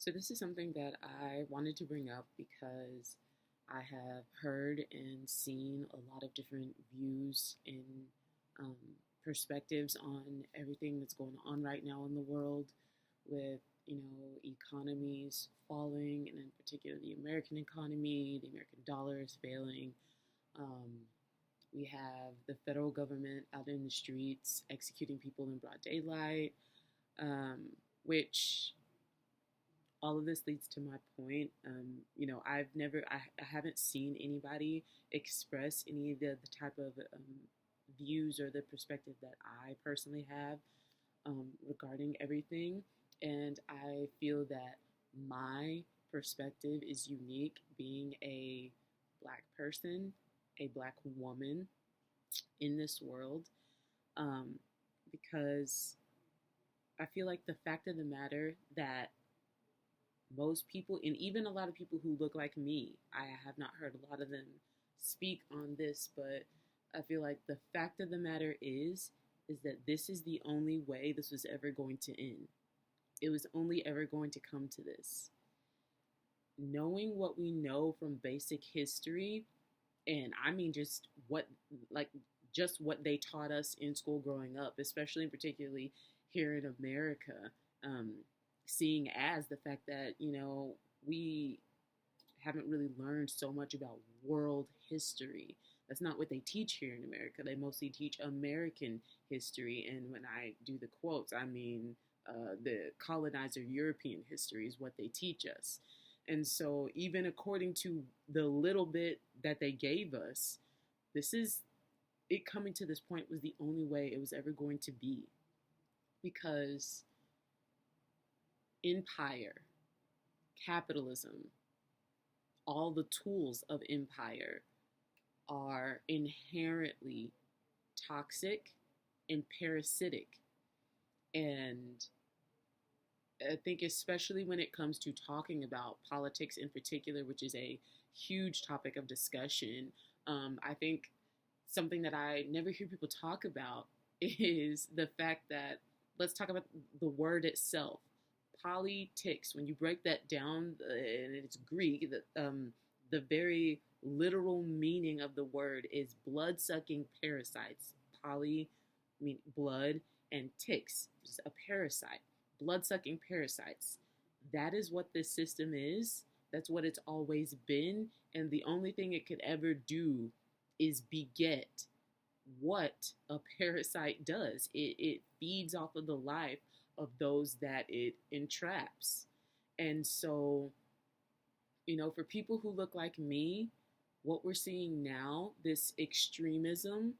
So, this is something that I wanted to bring up because I have heard and seen a lot of different views and um, perspectives on everything that's going on right now in the world with, economies falling, and in particular, the American economy, the American dollar is failing. Um, we have the federal government out in the streets executing people in broad daylight, um, which all of this leads to my point. I haven't seen anybody express any of the type of views or the perspective that I personally have regarding everything. And I feel that my perspective is unique being a Black person, a Black woman in this world, um, because I feel like the fact of the matter that most people, and even a lot of people who look like me, I have not heard a lot of them speak on this, but I feel like the fact of the matter is that this is the only way this was ever going to end. It was only ever going to come to this. Knowing what we know from basic history, and I mean like just what they taught us in school growing up, especially and particularly here in America, um, seeing as the fact that we haven't really learned so much about world history. That's not what they teach here in America. They mostly teach American history, and when I do the quotes, I mean the colonizer European history is what they teach us. And so, even according to the little bit that they gave us, this is it coming to this point was the only way it was ever going to be. Because empire, capitalism, all the tools of empire are inherently toxic and parasitic. And I think, especially when it comes to talking about politics in particular, which is a huge topic of discussion, I think something that I never hear people talk about is the fact that let's talk about the word itself. Politics, when you break that down, and it's Greek, the very literal meaning of the word is blood sucking parasites. Poly mean blood, and ticks, just a parasite, blood sucking parasites. That is what this system is. That's what it's always been. And the only thing it could ever do is beget what a parasite does. It feeds off of the life of those that it entraps. And so, for people who look like me, what we're seeing now, this extremism,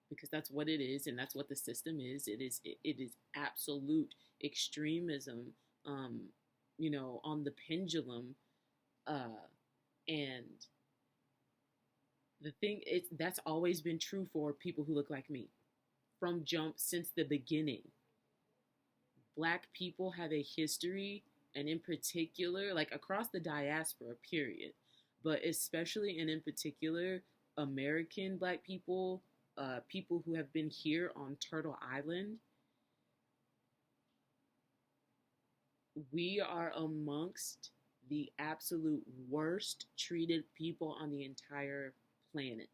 because that's what it is, and that's what the system is. It is absolute extremism. On the pendulum, uh, and the thing is that's always been true for people who look like me from jump since the beginning. Black people have a history, and in particular, like across the diaspora, period, but especially and in particular, American Black people, people who have been here on Turtle Island, we are amongst the absolute worst treated people on the entire planet.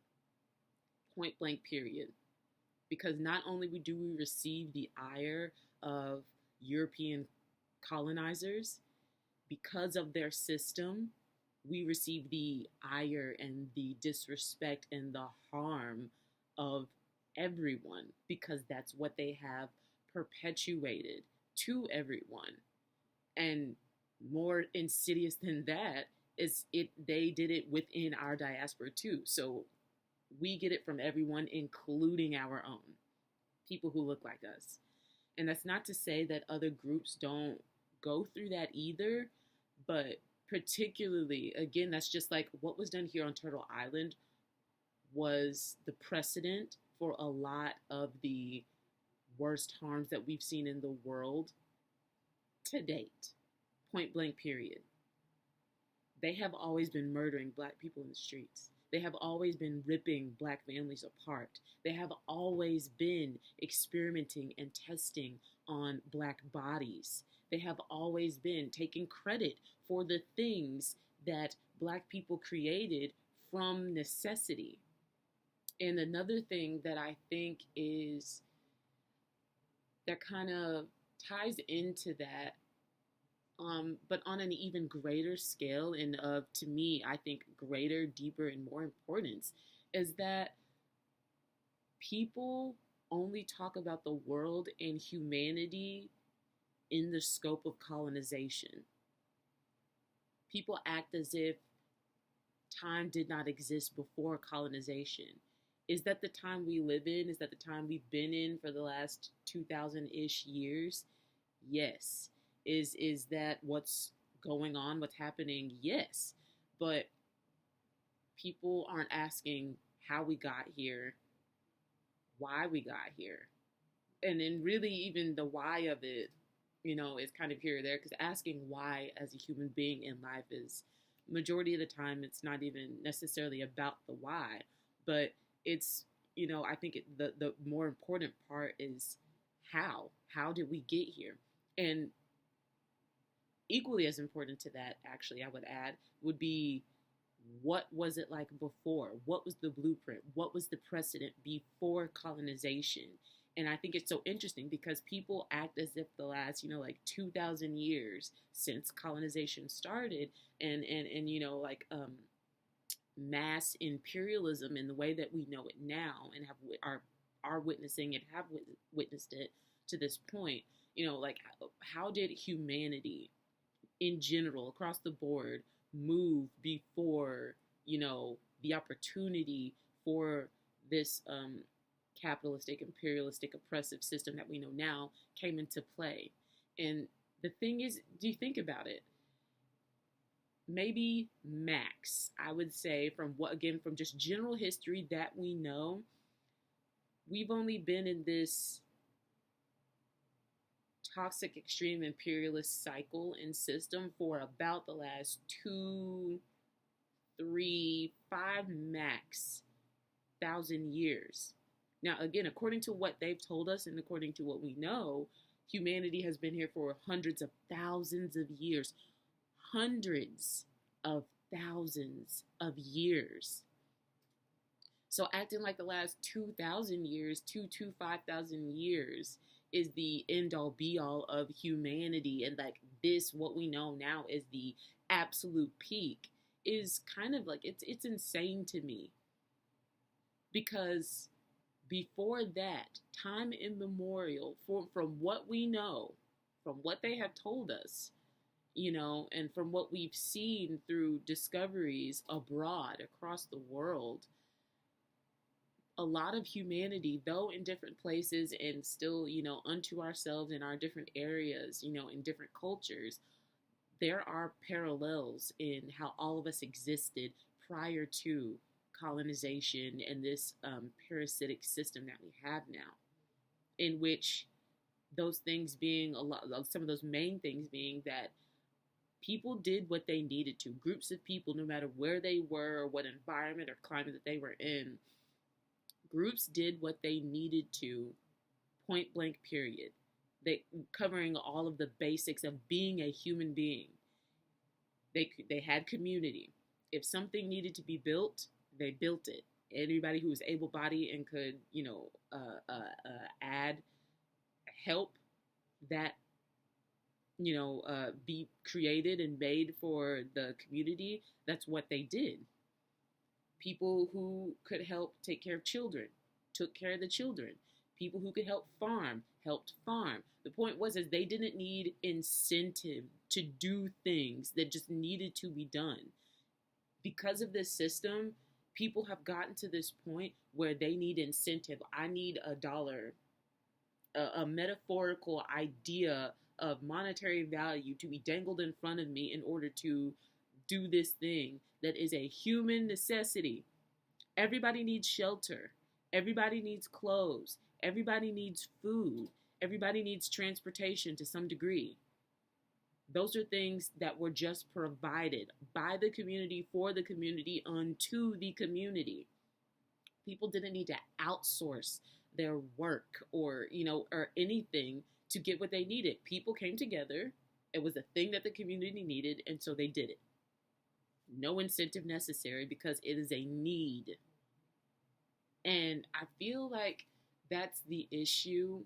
Point blank, period. Because not only do we receive the ire of European colonizers, because of their system, we receive the ire and the disrespect and the harm of everyone because that's what they have perpetuated to everyone. And more insidious than that is they did it within our diaspora too. So we get it from everyone, including our own people who look like us. And that's not to say that other groups don't go through that either, but particularly, again, that's just like what was done here on Turtle Island was the precedent for a lot of the worst harms that we've seen in the world to date. Point blank, period. They have always been murdering Black people in the streets. They have always been ripping Black families apart. They have always been experimenting and testing on Black bodies. They have always been taking credit for the things that Black people created from necessity. And another thing that I think is that kind of ties into that, but on an even greater scale, and of, to me, I think greater, deeper, and more importance, is that people only talk about the world and humanity in the scope of colonization. People act as if time did not exist before colonization. Is that the time we live in? Is that the time we've been in for the last 2,000-ish years? Yes. Is that what's going on, what's happening? Yes. But people aren't asking how we got here, why we got here. And then really even the why of it, is kind of here or there, because asking why as a human being in life is, majority of the time, it's not even necessarily about the why, but it's, I think the more important part is how did we get here? And equally as important to that, actually, I would add, would be, what was it like before? What was the blueprint? What was the precedent before colonization? And I think it's so interesting because people act as if the last, like 2,000 years since colonization started, and mass imperialism in the way that we know it now, and are witnessing and have witnessed it to this point. Like, how did humanity in general across the board move before, the opportunity for this capitalistic, imperialistic, oppressive system that we know now came into play? And the thing is, do you think about it? Maybe max, I would say, from just general history that we know, we've only been in this toxic, extreme imperialist cycle and system for about the last 2, 3, 5 max thousand years. Now, again, according to what they've told us and according to what we know, humanity has been here for hundreds of thousands of years. Hundreds of thousands of years. So acting like the last 2,000 years, 5,000 years is the end all be all of humanity, and like this, what we know now is the absolute peak, is kind of like, it's insane to me. Because before that, time immemorial, from what we know, from what they have told us, and from what we've seen through discoveries abroad across the world, a lot of humanity, though in different places and still, unto ourselves in our different areas, in different cultures, there are parallels in how all of us existed prior to colonization and this parasitic system that we have now, in which those things being some of those main things being that people did what they needed to. Groups of people, no matter where they were or what environment or climate that they were in, groups did what they needed to, point blank, period. They covering all of the basics of being a human being. They had community. If something needed to be built, they built it. Anybody who was able-bodied and could, add help that, be created and made for the community, that's what they did. People who could help take care of children took care of the children. People who could help farm helped farm. The point was is they didn't need incentive to do things that just needed to be done. Because of this system, people have gotten to this point where they need incentive. I need $1, a metaphorical idea of monetary value to be dangled in front of me in order to do this thing that is a human necessity. Everybody needs shelter. Everybody needs clothes. Everybody needs food. Everybody needs transportation to some degree. Those are things that were just provided by the community, for the community, unto the community. People didn't need to outsource their work or anything to get what they needed. People came together. It was a thing that the community needed, and so they did it. No incentive necessary because it is a need. And I feel like that's the issue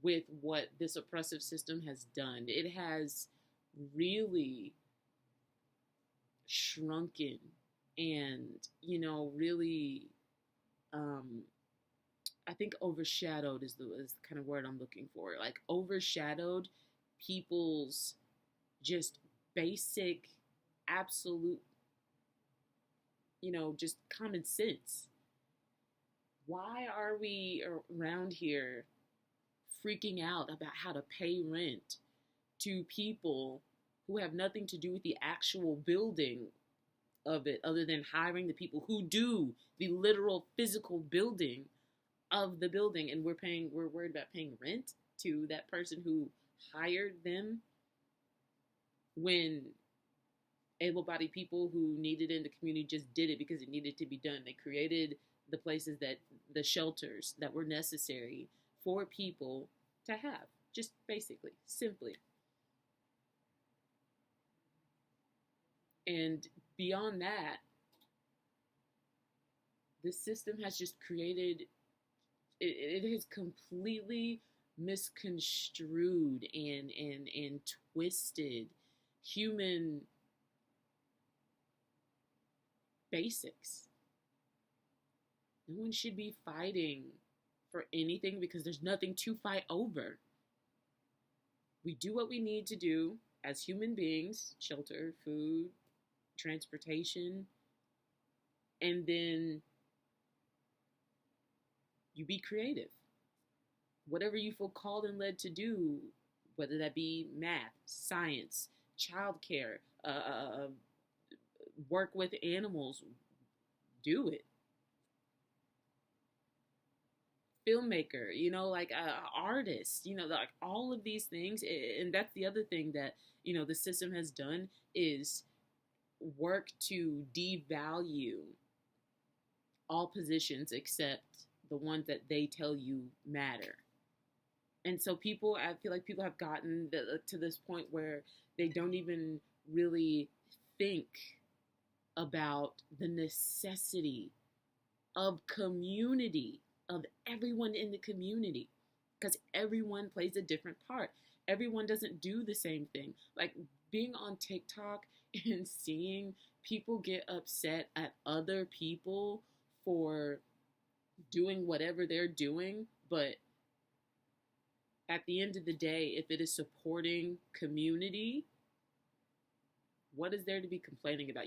with what this oppressive system has done. It has really shrunken and, really, um, I think overshadowed is the kind of word I'm looking for. Like, overshadowed people's just basic, absolute, just common sense. Why are we around here freaking out about how to pay rent to people who have nothing to do with the actual building of it, other than hiring the people who do the literal physical building of the building? And we're worried about paying rent to that person who hired them, when able-bodied people who needed it in the community just did it because it needed to be done. They created the shelters that were necessary for people to have, just basically, simply. And beyond that, the system has just created, it has completely misconstrued and twisted human basics. No one should be fighting for anything because there's nothing to fight over. We do what we need to do as human beings: shelter, food, transportation, and then you be creative. Whatever you feel called and led to do, whether that be math, science, childcare, work with animals, do it. Filmmaker, like artist, like all of these things. And that's the other thing that, the system has done, is work to devalue all positions except the ones that they tell you matter. And so I feel like people have gotten to this point where they don't even really think about the necessity of community, of everyone in the community, because everyone plays a different part. Everyone doesn't do the same thing. Like, being on TikTok and seeing people get upset at other people for doing whatever they're doing, but at the end of the day, if it is supporting community, what is there to be complaining about?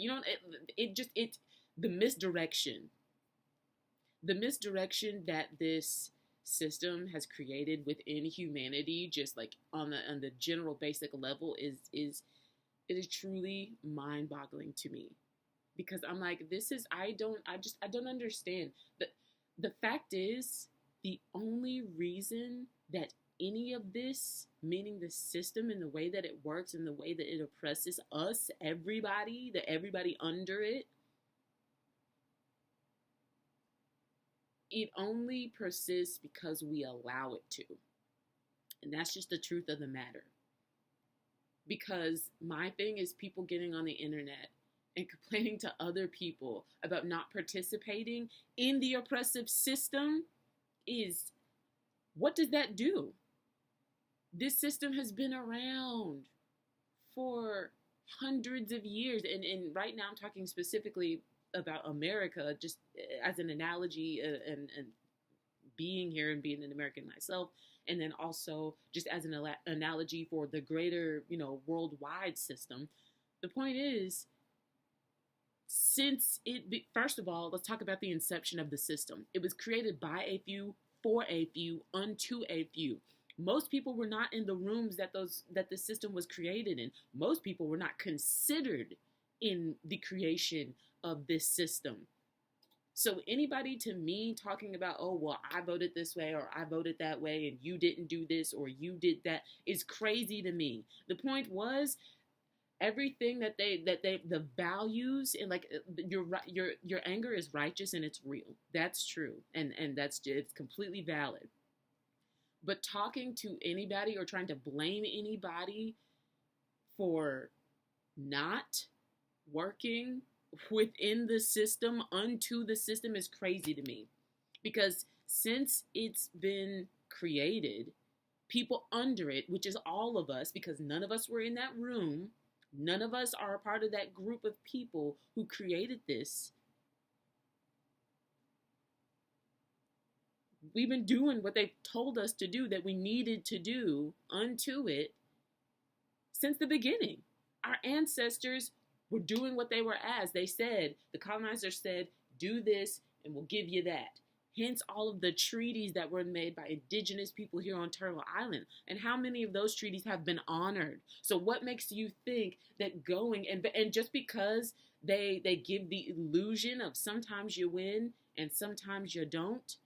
It's the misdirection that this system has created within humanity, just like on the general basic level, is truly mind-boggling to me. Because I'm like, I don't understand. The fact is, the only reason that any of this, meaning the system and the way that it works and the way that it oppresses us, everybody under it, it only persists because we allow it to. And that's just the truth of the matter. Because my thing is, people getting on the internet and complaining to other people about not participating in the oppressive system is, what does that do? This system has been around for hundreds of years. And right now I'm talking specifically about America, just as an analogy, and being here and being an American myself, and then also just as an analogy for the greater, worldwide system. The point is, first of all, let's talk about the inception of the system. It was created by a few, for a few, unto a few. Most people were not in the rooms that the system was created in. Most people were not considered in the creation of this system. So anybody, to me, talking about, oh, well, I voted this way or I voted that way and you didn't do this or you did that, is crazy to me. The point was, everything that the values, and like, your anger is righteous and it's real. That's true. And it's completely valid. But talking to anybody or trying to blame anybody for not working within the system, unto the system, is crazy to me. Because since it's been created, people under it, which is all of us, because none of us were in that room, none of us are a part of that group of people who created this. We've been doing what they told us to do, that we needed to do unto it, since the beginning. Our ancestors were doing what they were asked. They said, the colonizers said, do this and we'll give you that. Hence all of the treaties that were made by indigenous people here on Turtle Island. And how many of those treaties have been honored? So what makes you think that going, and just because they give the illusion of sometimes you win and sometimes you don't,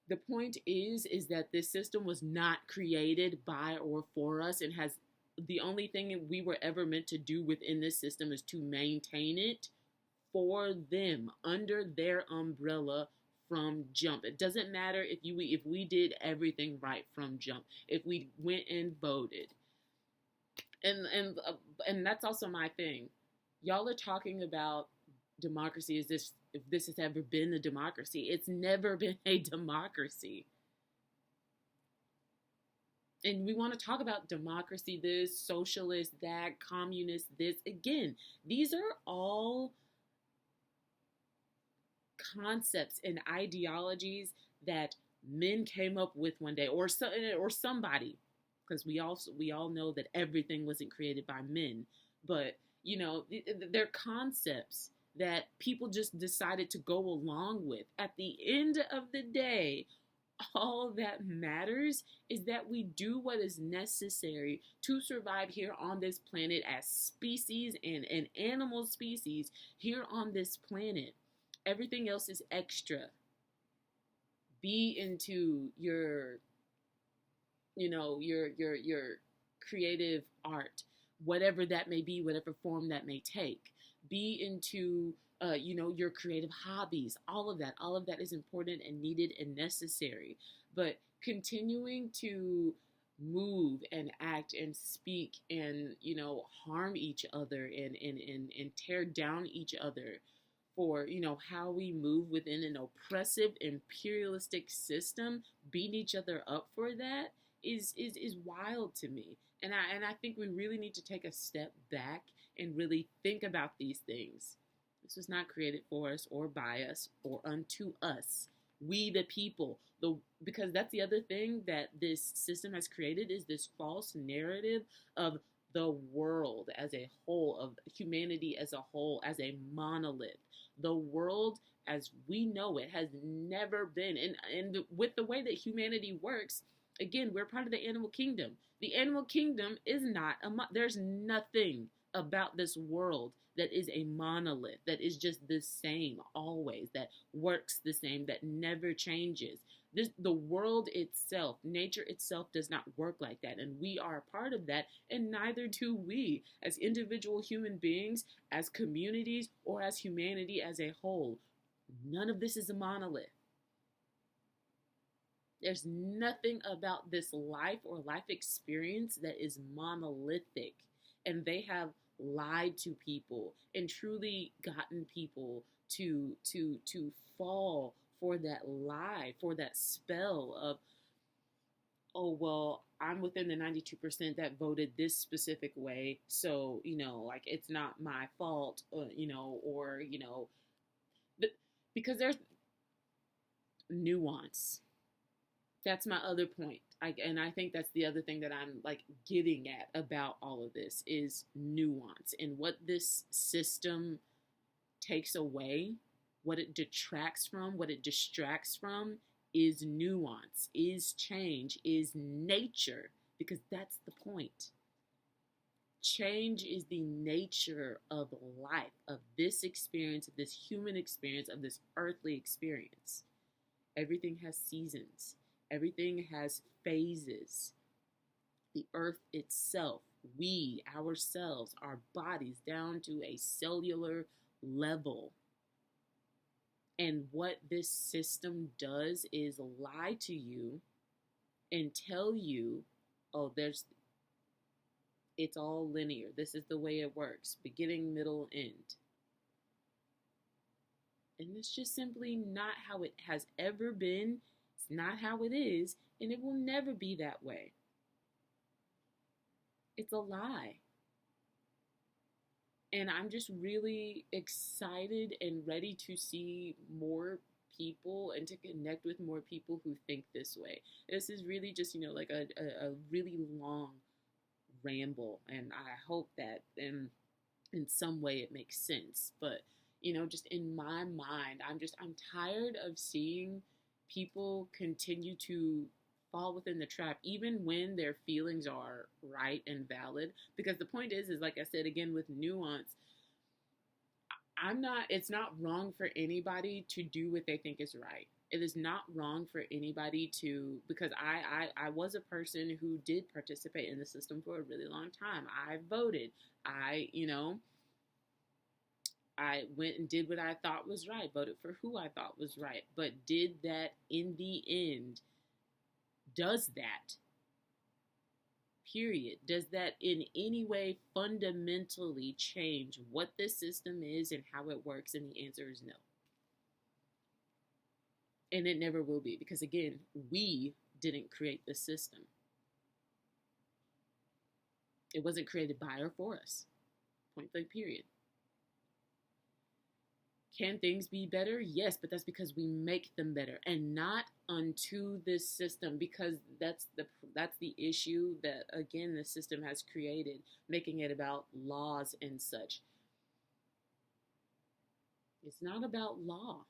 the point is that this system was not created by or for us, and has, the only thing we were ever meant to do within this system is to maintain it for them, under their umbrella, from jump. It doesn't matter if we did everything right from jump, if we went and voted, and that's also my thing. Y'all are talking about democracy as if this has ever been a democracy. It's never been a democracy. And we want to talk about democracy, this, socialist, that, communist, this. Again, these are all concepts and ideologies that men came up with one day, or somebody, because we all know that everything wasn't created by men, but they're concepts that people just decided to go along with. At the end of the day, all that matters is that we do what is necessary to survive here on this planet as species and animal species here on this planet. Everything else is extra. Be into your creative art, whatever that may be, whatever form that may take. Be into your creative hobbies. All of that is important and needed and necessary. But continuing to move and act and speak and harm each other and tear down each other for how we move within an oppressive imperialistic system, beat each other up for that is wild to me. And I think we really need to take a step back and really think about these things. This was not created for us or by us or unto us. We the people. Because that's the other thing that this system has created, is this false narrative of the world as a whole, of humanity as a whole, as a monolith. The world as we know it has never been. And with the way that humanity works, again, we're part of the animal kingdom. The animal kingdom is not there's nothing about this world that is a monolith, that is just the same always, that works the same, that never changes. The world itself, nature itself, does not work like that, and we are a part of that, and neither do we as individual human beings, as communities, or as humanity as a whole. None of this is a monolith. There's nothing about this life or life experience that is monolithic, and they have lied to people and truly gotten people to fall for that lie, for that spell of, oh, well, I'm within the 92% that voted this specific way, so, it's not my fault, because there's nuance. That's my other point. And I think that's the other thing that I'm getting at about all of this is nuance. And what this system takes away, what it detracts from, what it distracts from, is nuance, is change, is nature. Because that's the point. Change is the nature of life, of this experience, of this human experience, of this earthly experience. Everything has seasons. Everything has phases. The earth itself, we, ourselves, our bodies, down to a cellular level. And what this system does is lie to you and tell you, oh, it's all linear. This is the way it works, beginning, middle, end. And it's just simply not how it has ever been. It's not how it is, and it will never be that way. It's a lie. And I'm just really excited and ready to see more people and to connect with more people who think this way. This is really just, like a really long ramble. And I hope that in some way it makes sense. But, just in my mind, I'm tired of seeing people continue to fall within the trap even when their feelings are right and valid, because the point is like I said again with nuance, it's not wrong for anybody to do what they think is right. It is not wrong for anybody to, because I was a person who did participate in the system for a really long time. I voted. I went and did what I thought was right, voted for who I thought was right. But did that in the end, does that, period, does that in any way fundamentally change what this system is and how it works? And the answer is no. And it never will be, because again, we didn't create the system. It wasn't created by or for us. Point blank, period. Can things be better? Yes, but that's because we make them better, and not unto this system, because that's the issue that again the system has created, making it about laws and such. It's not about law.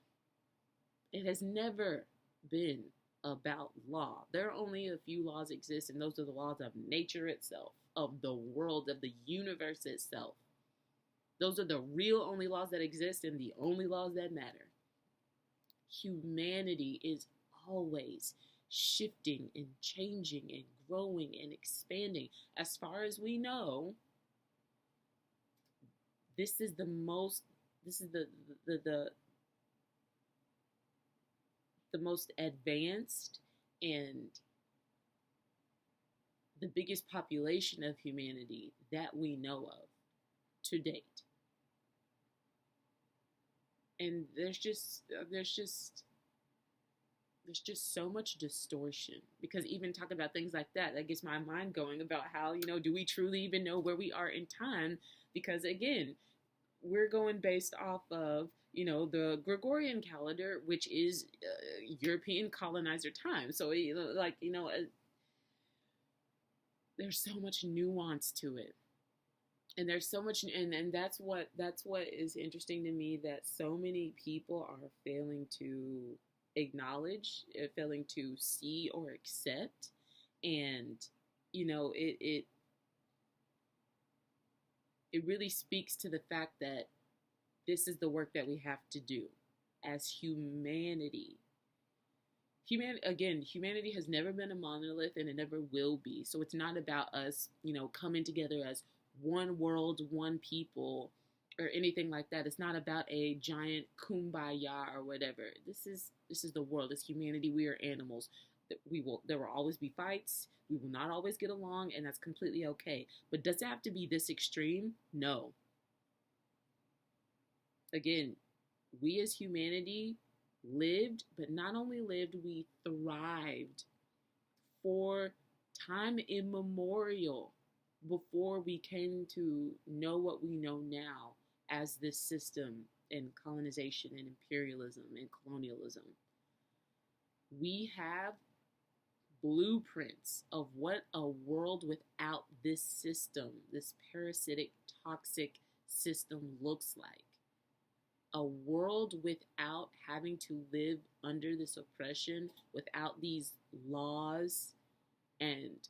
It has never been about law. There are only a few laws exist, and those are the laws of nature itself, of the world, of the universe itself. Those are the real only laws that exist and the only laws that matter. Humanity is always shifting and changing and growing and expanding. As far as we know, this is the most advanced and the biggest population of humanity that we know of to date. And there's just so much distortion, because even talking about things like that gets my mind going about how, do we truly even know where we are in time? Because again, we're going based off of, the Gregorian calendar, which is European colonizer time. So, there's so much nuance to it. And there's so much, and that's what is interesting to me, that so many people are failing to acknowledge, failing to see or accept. And, it really speaks to the fact that this is the work that we have to do as humanity. Humanity has never been a monolith, and it never will be. So it's not about us, coming together as one world, one people, or anything like that. It's not about a giant kumbaya or whatever. This is the world. It's humanity. We are animals. There will always be fights. We will not always get along, and that's completely okay. But does it have to be this extreme? No. Again, we as humanity lived, but not only lived, we thrived for time immemorial before we came to know what we know now as this system and colonization and imperialism and colonialism. We have blueprints of what a world without this system, this parasitic, toxic system looks like. A world without having to live under this oppression, without these laws and,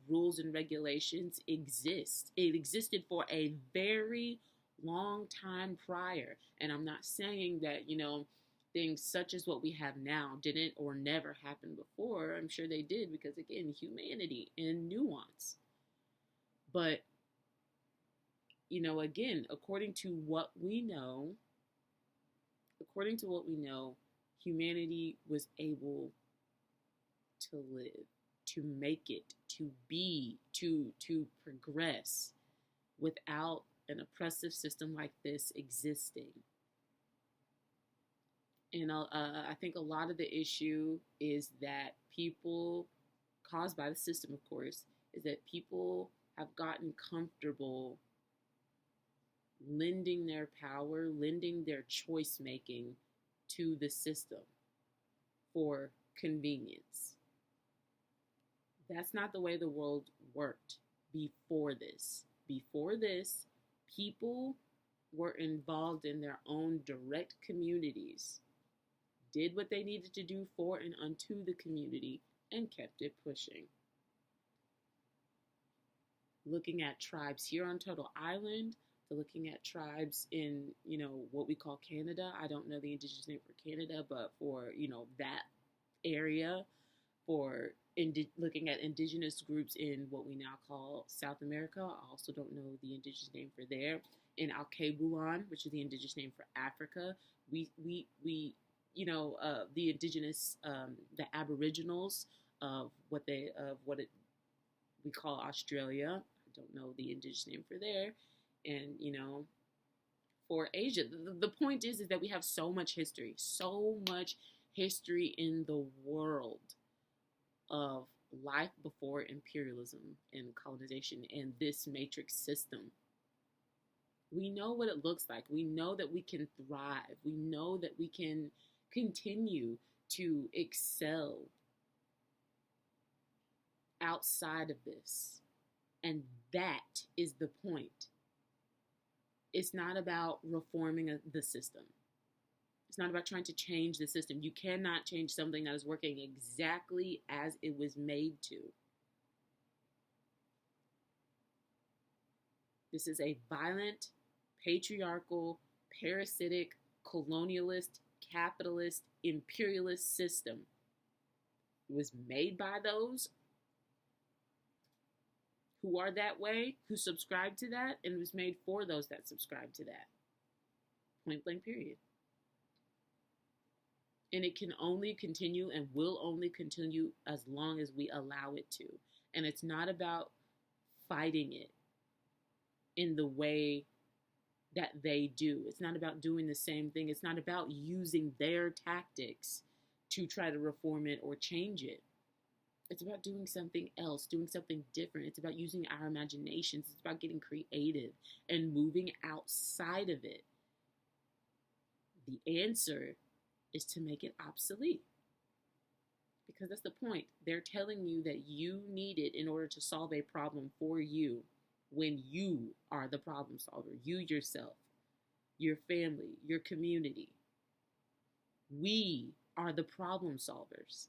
rules and regulations exist. It existed for a very long time prior. And I'm not saying that, things such as what we have now didn't or never happened before. I'm sure they did, because again, humanity and nuance. But, again, according to what we know, humanity was able to live. to make it, to be, to progress without an oppressive system like this existing. And I think a lot of the issue is that people, caused by the system, of course, is that people have gotten comfortable lending their power, lending their choice making to the system for convenience. That's not the way the world worked before this. Before this, people were involved in their own direct communities, did what they needed to do for and unto the community, and kept it pushing. Looking at tribes here on Turtle Island, to looking at tribes in, what we call Canada. I don't know the indigenous name for Canada, but for, that area, for looking at indigenous groups in what we now call South America. I also don't know the indigenous name for there. In Alkebulan, which is the indigenous name for Africa, we the indigenous, the Aboriginals of what we call Australia. I don't know the indigenous name for there. And, for Asia, the point is that we have so much history in the world of life before imperialism and colonization and this matrix system. We know what it looks like. We know that we can thrive. We know that we can continue to excel outside of this. And that is the point. It's not about reforming the system. It's not about trying to change the system. You cannot change something that is working exactly as it was made to. This is a violent, patriarchal, parasitic, colonialist, capitalist, imperialist system. It was made by those who are that way, who subscribe to that, and it was made for those that subscribe to that. Point blank, period. And it can only continue and will only continue as long as we allow it to. And it's not about fighting it in the way that they do. It's not about doing the same thing. It's not about using their tactics to try to reform it or change it. It's about doing something else, doing something different. It's about using our imaginations. It's about getting creative and moving outside of it. The answer is to make it obsolete. Because that's the point. They're telling you that you need it in order to solve a problem for you when you are the problem solver. You yourself, your family, your community. We are the problem solvers.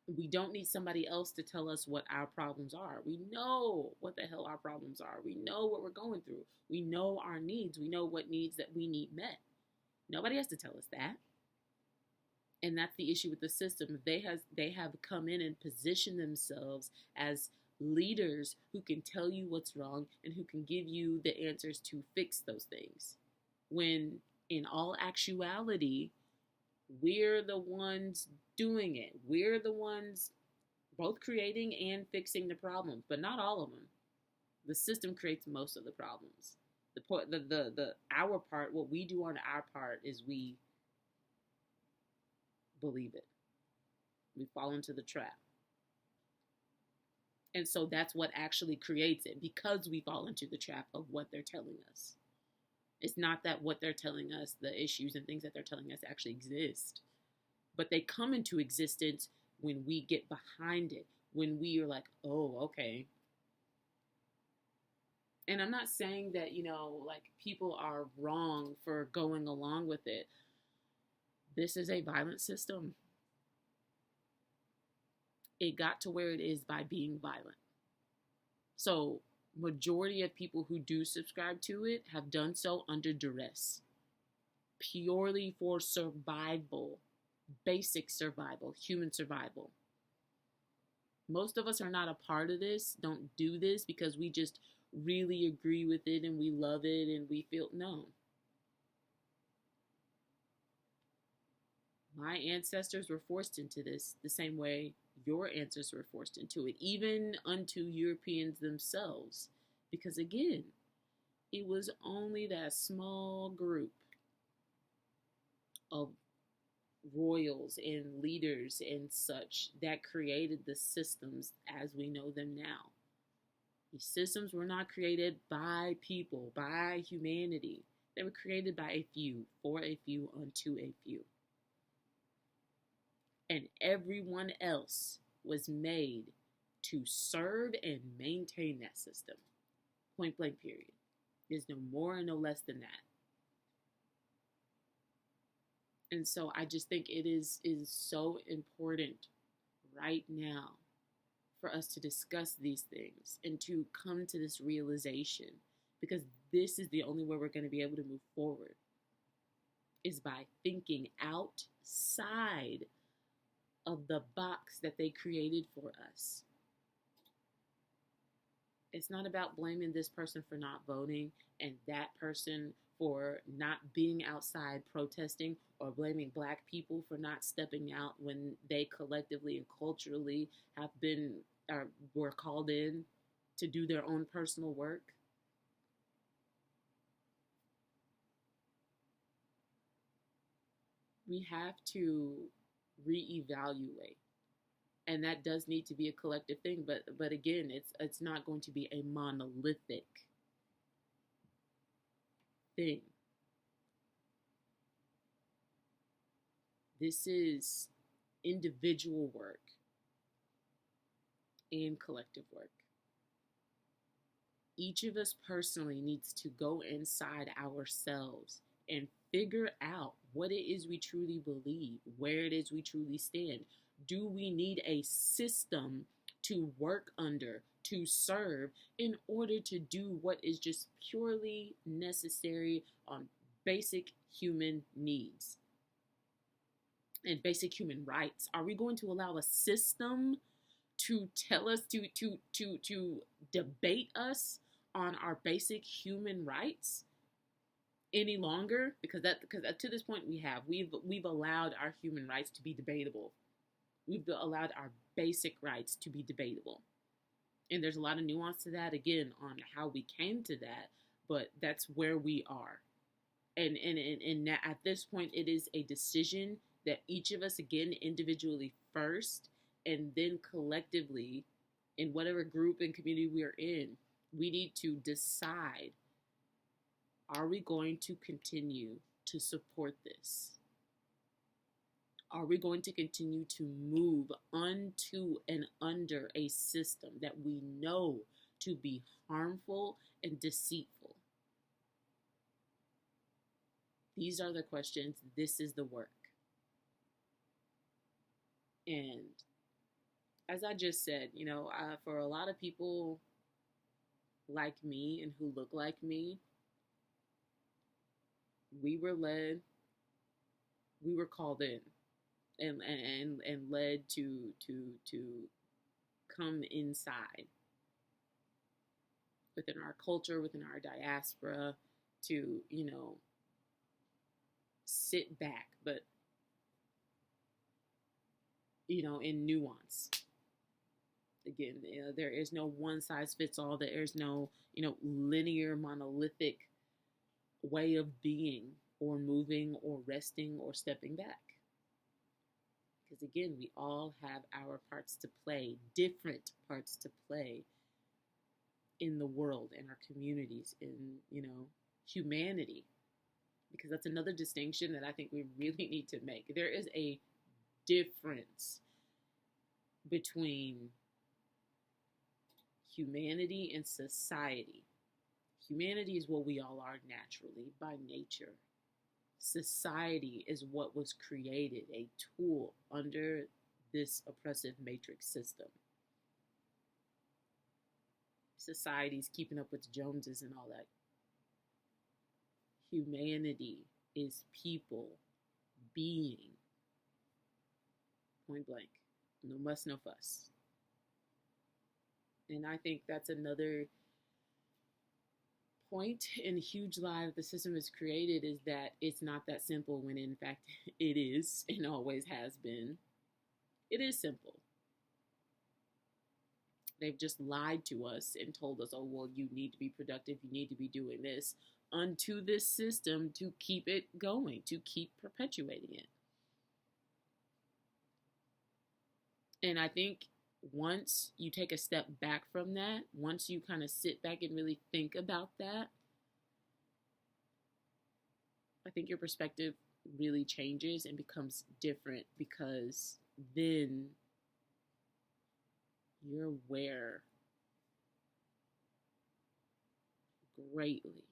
We don't need somebody else to tell us what our problems are. We know what the hell our problems are. We know what we're going through. We know our needs. We know what needs that we need met. Nobody has to tell us that. And that's the issue with the system. They have come in and positioned themselves as leaders who can tell you what's wrong and who can give you the answers to fix those things. When in all actuality, we're the ones doing it. We're the ones both creating and fixing the problems, but not all of them. The system creates most of the problems. Our part, what we do on our part is we believe it. We fall into the trap. And so that's what actually creates it, because we fall into the trap of what they're telling us. It's not that what they're telling us, the issues and things that they're telling us actually exist. But they come into existence when we get behind it, when we are like, oh, okay. And I'm not saying that, people are wrong for going along with it. This is a violent system. It got to where it is by being violent. So, majority of people who do subscribe to it have done so under duress. Purely for survival. Basic survival. Human survival. Most of us are not a part of this, don't do this because we just really agree with it and we love it and we feel, no. My ancestors were forced into this the same way your answers were forced into it, even unto Europeans themselves. Because again, it was only that small group of royals and leaders and such that created the systems as we know them now. These systems were not created by people, by humanity. They were created by a few, for a few, unto a few. And everyone else was made to serve and maintain that system. Point blank, period. There's no more and no less than that. And so I just think it is so important right now for us to discuss these things and to come to this realization, because this is the only way we're going to be able to move forward, is by thinking outside of the box that they created for us. It's not about blaming this person for not voting and that person for not being outside protesting, or blaming Black people for not stepping out when they collectively and culturally have been or were called in to do their own personal work. We have to reevaluate, and that does need to be a collective thing. But again, it's not going to be a monolithic thing. This is individual work and collective work. Each of us personally needs to go inside ourselves and figure out what it is we truly believe, where it is we truly stand. Do we need a system to work under, to serve, in order to do what is just purely necessary on basic human needs and basic human rights? Are we going to allow a system to tell us, to debate us on our basic human rights any longer? Because to this point we've allowed our human rights to be debatable. We've allowed our basic rights to be debatable. And there's a lot of nuance to that, again, on how we came to that, but that's where we are. And at this point, it is a decision that each of us, again, individually first, and then collectively, in whatever group and community we are in, we need to decide, are we going to continue to support this? Are we going to continue to move unto and under a system that we know to be harmful and deceitful? These are the questions. This is the work. And as I just said, for a lot of people like me and who look like me, we were called in and led to come inside within our culture, within our diaspora, to sit back, but in nuance. Again, there is no one size fits all. There is no linear, monolithic way of being or moving or resting or stepping back. Because again, we all have our parts to play, different parts to play in the world, in our communities, in humanity. Because that's another distinction that I think we really need to make. There is a difference between humanity and society. Humanity is what we all are naturally, by nature. Society is what was created, a tool under this oppressive matrix system. Society's keeping up with Joneses and all that. Humanity is people being. Point blank. No muss, no fuss. And I think that's another point and huge lie that the system has created, is that it's not that simple, when in fact it is and always has been. It is simple. They've just lied to us and told us, oh, well, you need to be productive, you need to be doing this unto this system to keep it going, to keep perpetuating it. And I think once you take a step back from that, once you kind of sit back and really think about that, I think your perspective really changes and becomes different, because then you're aware greatly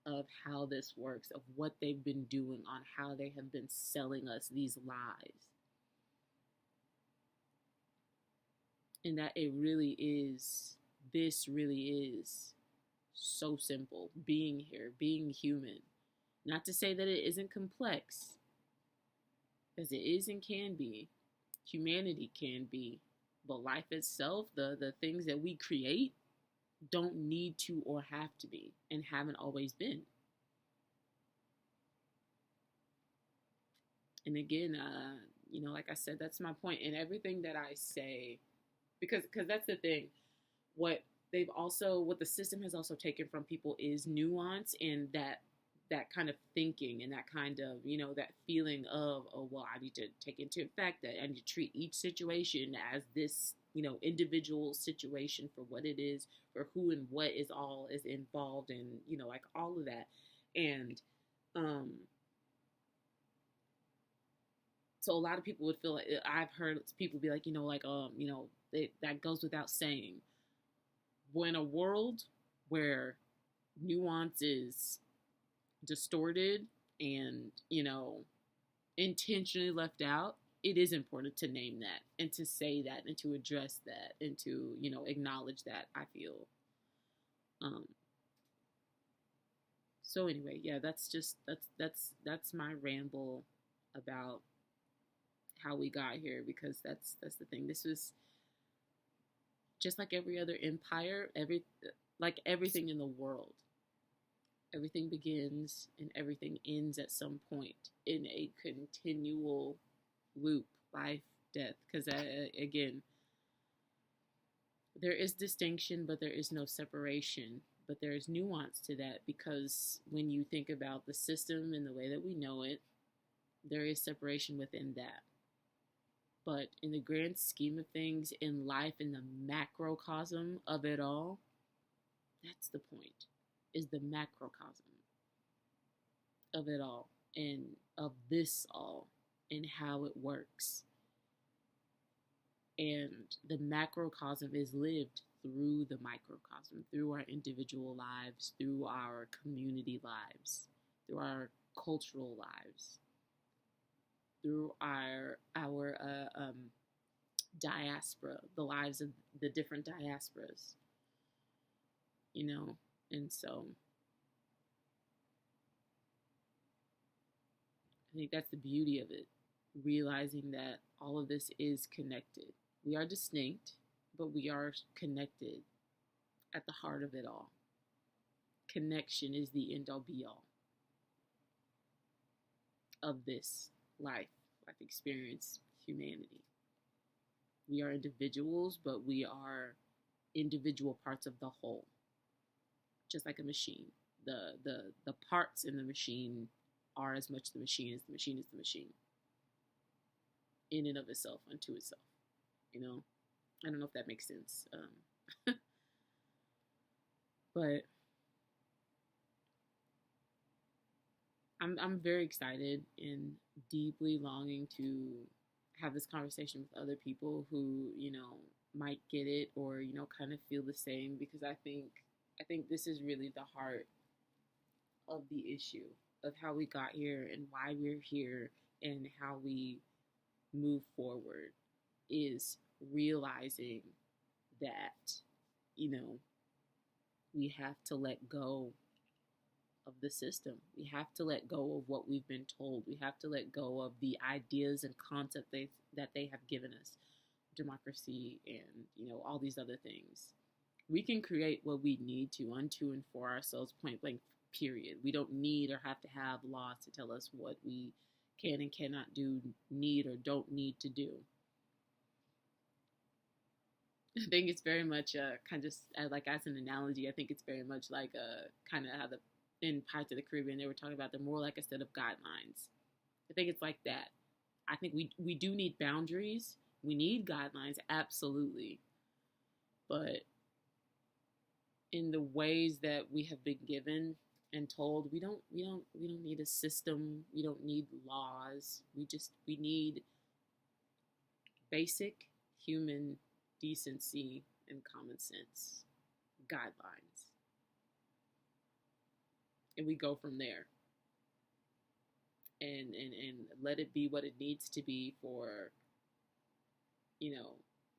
of how this works, of what they've been doing, on how they have been selling us these lies. And that this really is so simple. Being here, being human. Not to say that it isn't complex, because it is and can be. Humanity can be. But life itself, the things that we create, don't need to or have to be, and haven't always been. And again, like I said, that's my point. And everything that I say, because that's the thing. What the system has also taken from people is nuance, and that kind of thinking, and that kind of, that feeling of, oh, well, I need to take into effect that I need to treat each situation as this, individual situation for what it is, for who and what is involved in, like all of that. And, so a lot of people would feel like, I've heard people be like, that goes without saying. Well, in a world where nuance is distorted and, intentionally left out, it is important to name that and to say that and to address that and to, acknowledge that, I feel. So anyway, yeah, that's my ramble about how we got here, because that's the thing. This was just like every other empire, everything in the world. Everything begins and everything ends at some point in a continual loop, life, death. Because again, there is distinction, but there is no separation. But there is nuance to that, because when you think about the system and the way that we know it, there is separation within that. But in the grand scheme of things, in life, in the macrocosm of it all, that's the point, is the macrocosm of it all, and of this all, and how it works. And the macrocosm is lived through the microcosm, through our individual lives, through our community lives, through our cultural lives, through our diaspora, the lives of the different diasporas, and so I think that's the beauty of it, realizing that all of this is connected. We are distinct, but we are connected at the heart of it all. Connection is the end all be all of this life experience, humanity. We are individuals, but we are individual parts of the whole. Just like a machine. The parts in the machine are as much the machine as the machine is the machine. In and of itself, unto itself. I don't know if that makes sense. But I'm very excited and deeply longing to have this conversation with other people who, might get it or, kind of feel the same, because I think this is really the heart of the issue of how we got here and why we're here and how we move forward, is realizing that, we have to let go of the system. We have to let go of what we've been told. We have to let go of the ideas and concepts that they have given us. Democracy and, all these other things. We can create what we need to unto and for ourselves, point blank, period. We don't need or have to have laws to tell us what we can and cannot do, need or don't need to do. I think it's very much kind of like as an analogy. I think it's very much like kind of how the in Pirates of the Caribbean they were talking about they're more like a set of guidelines. I think it's like that. I think we do need boundaries. We need guidelines, absolutely, but in the ways that we have been given and told, we don't need a system. We don't need laws. We need basic human decency and common sense guidelines, and we go from there. And let it be what it needs to be for you know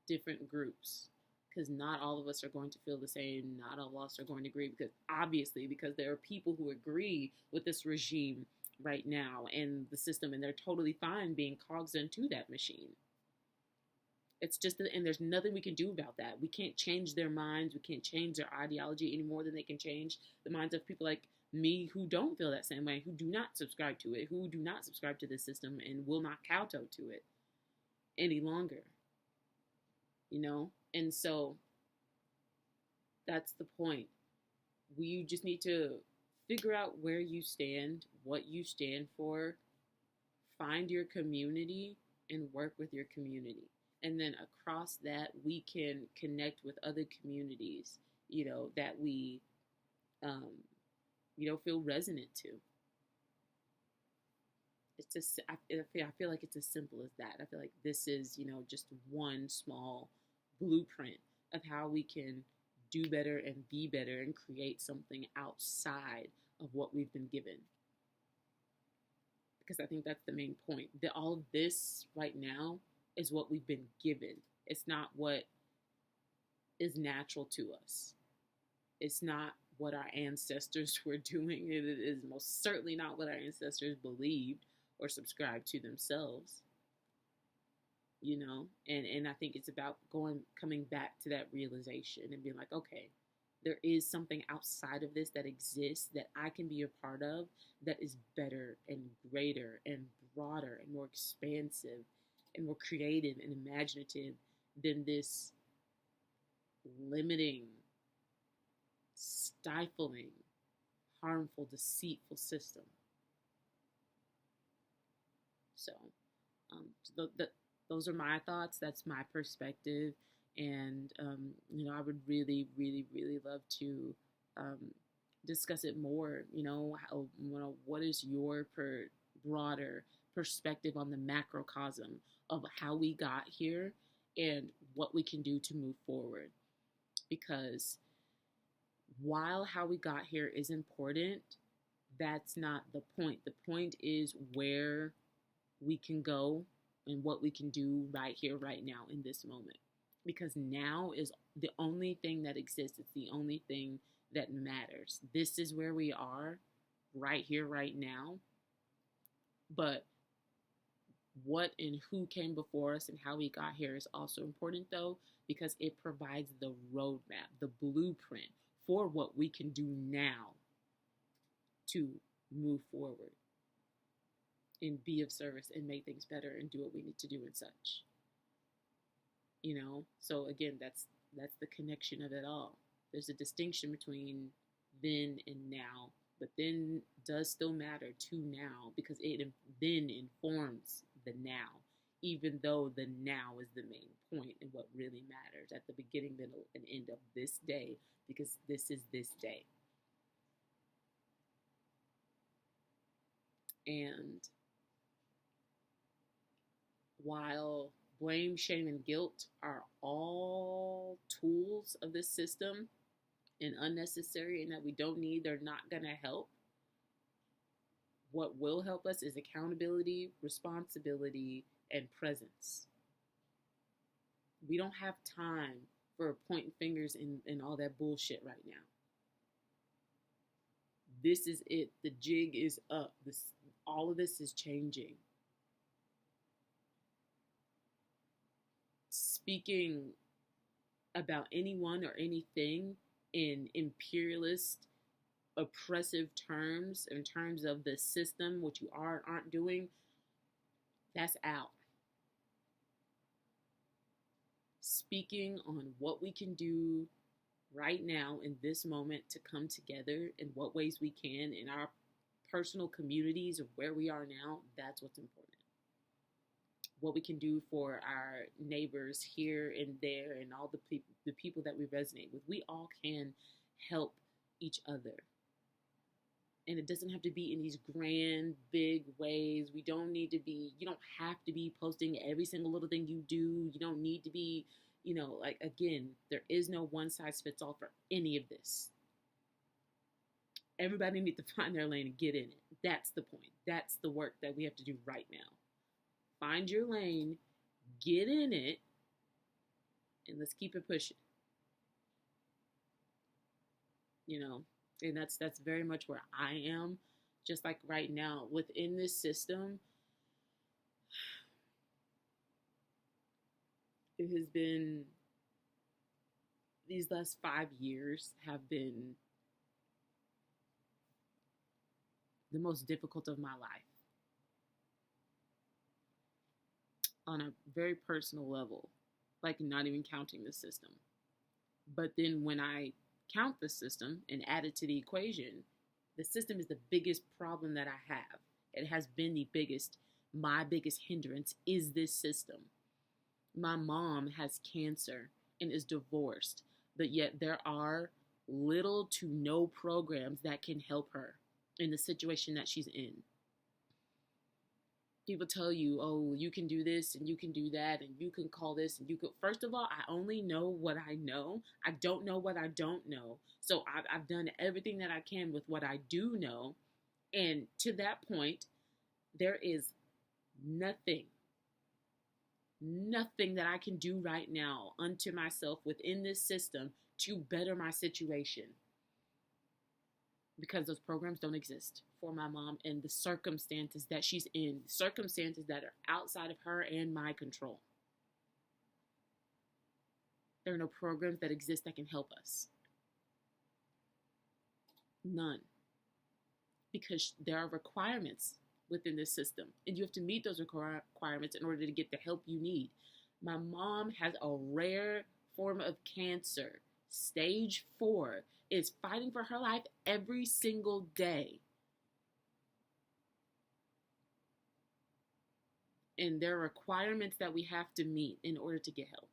different groups, because not all of us are going to feel the same. Not all of us are going to agree, because obviously because there are people who agree with this regime right now and the system, and they're totally fine being cogs into that machine. It's just that, and there's nothing we can do about that. We can't change their minds. We can't change their ideology any more than they can change the minds of people like me who don't feel that same way, who do not subscribe to it, who do not subscribe to the system and will not kowtow to it any longer. And so that's the point. We just need to figure out where you stand, what you stand for, find your community, and work with your community. And then across that, we can connect with other communities, that we, feel resonant to. It's just, I feel like it's as simple as that. I feel like this is, just one small blueprint of how we can do better and be better and create something outside of what we've been given. Because I think that's the main point. That all this right now is what we've been given. It's not what is natural to us. It's not what our ancestors were doing. It is most certainly not what our ancestors believed or subscribed to themselves. And I think it's about coming back to that realization and being like, okay, there is something outside of this that exists that I can be a part of that is better and greater and broader and more expansive and more creative and imaginative than this limiting, stifling, harmful, deceitful system. So, those are my thoughts. That's my perspective. And, I would really, really, really love to discuss it more. What is your broader perspective on the macrocosm of how we got here and what we can do to move forward? Because while how we got here is important, that's not the point. The point is where we can go and what we can do right here, right now, in this moment. Because now is the only thing that exists. It's the only thing that matters. This is where we are, right here, right now. But what and who came before us and how we got here is also important, though, because it provides the roadmap, the blueprint for what we can do now to move forward and be of service and make things better and do what we need to do and such. So again, that's the connection of it all. There's a distinction between then and now, but then does still matter to now because it then informs the now, even though the now is the main point and what really matters at the beginning, middle, and end of this day, because this is this day. And while blame, shame, and guilt are all tools of this system and unnecessary and that we don't need, they're not going to help. What will help us is accountability, responsibility, and presence. We don't have time for pointing fingers and all that bullshit right now. This is it. The jig is up. All of this is changing. Speaking about anyone or anything in imperialist, oppressive terms, in terms of the system, what you are and aren't doing, that's out. speaking on what we can do right now in this moment to come together in what ways we can in our personal communities or where we are now. That's what's important. What we can do for our neighbors here and there and all the people that we resonate with. We all can help each other. And it doesn't have to be in these grand, big ways. You don't have to be posting every single little thing you do. You don't need to be, like, again, there is no one size fits all for any of this. Everybody needs to find their lane and get in it. That's the point. That's the work that we have to do right now. Find your lane, get in it, and let's keep it pushing. And that's very much where I am. Just like right now, within this system, it has been, these last 5 years have been the most difficult of my life. On a very personal level, like not even counting the system. But then when I count the system and add it to the equation, the system is the biggest problem that I have. It has been my biggest hindrance is this system. My mom has cancer and is divorced, but yet there are little to no programs that can help her in the situation that she's in. People tell you, oh, you can do this and you can do that and you can call this and you could. First of all, I only know what I know. I don't know what I don't know. So I've done everything that I can with what I do know. And to that point, there is nothing that I can do right now unto myself within this system to better my situation. Because those programs don't exist for my mom and the circumstances that she's in, circumstances that are outside of her and my control. There are no programs that exist that can help us. None. Because there are requirements within this system, and you have to meet those requirements in order to get the help you need. My mom has a rare form of cancer, stage 4, is fighting for her life every single day. And there are requirements that we have to meet in order to get help.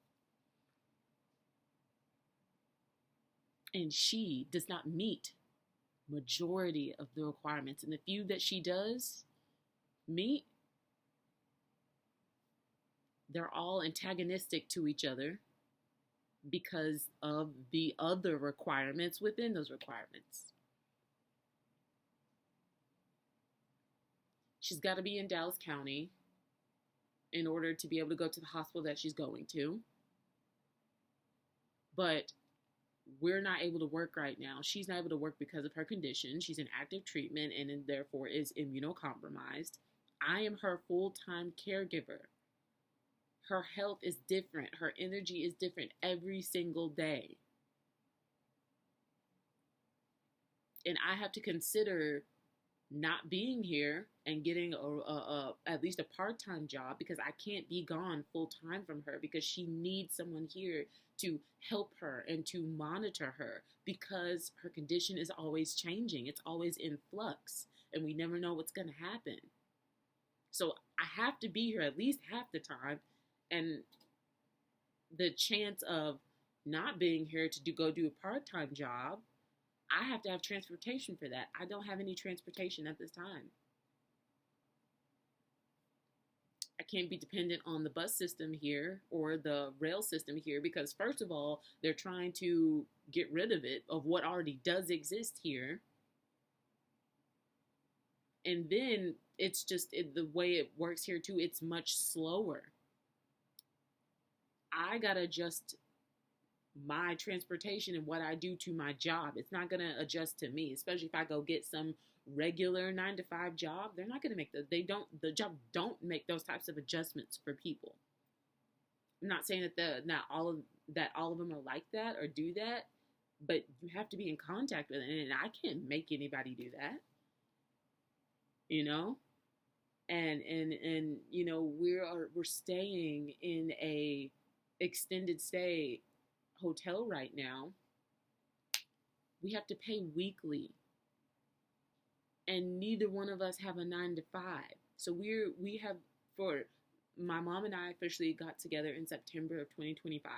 And she does not meet majority of the requirements. And the few that she does meet, they're all antagonistic to each other because of the other requirements within those requirements. She's got to be in Dallas County in order to be able to go to the hospital that she's going to. But we're not able to work right now. She's not able to work because of her condition. She's in active treatment and therefore is immunocompromised. I am her full-time caregiver. Her health is different. Her energy is different every single day. And I have to consider not being here and getting at least a part-time job because I can't be gone full-time from her because she needs someone here to help her and to monitor her because her condition is always changing. It's always in flux and we never know what's going to happen. So I have to be here at least half the time. And the chance of not being here to go do a part-time job, I have to have transportation for that. I don't have any transportation at this time. I can't be dependent on the bus system here or the rail system here because, first of all, they're trying to get rid of it, of what already does exist here. And then it's just the way it works here, too, it's much slower. I got to adjust my transportation and what I do to my job. It's not going to adjust to me, especially if I go get some regular 9-to-5 job. They're not going to make the job don't make those types of adjustments for people. I'm not saying that not all of them are like that or do that, but you have to be in contact with it, and I can't make anybody do that. And we're staying in a extended stay hotel right now, we have to pay weekly, and neither one of us have a 9 to 5. So we have for my mom and I officially got together in September of 2025.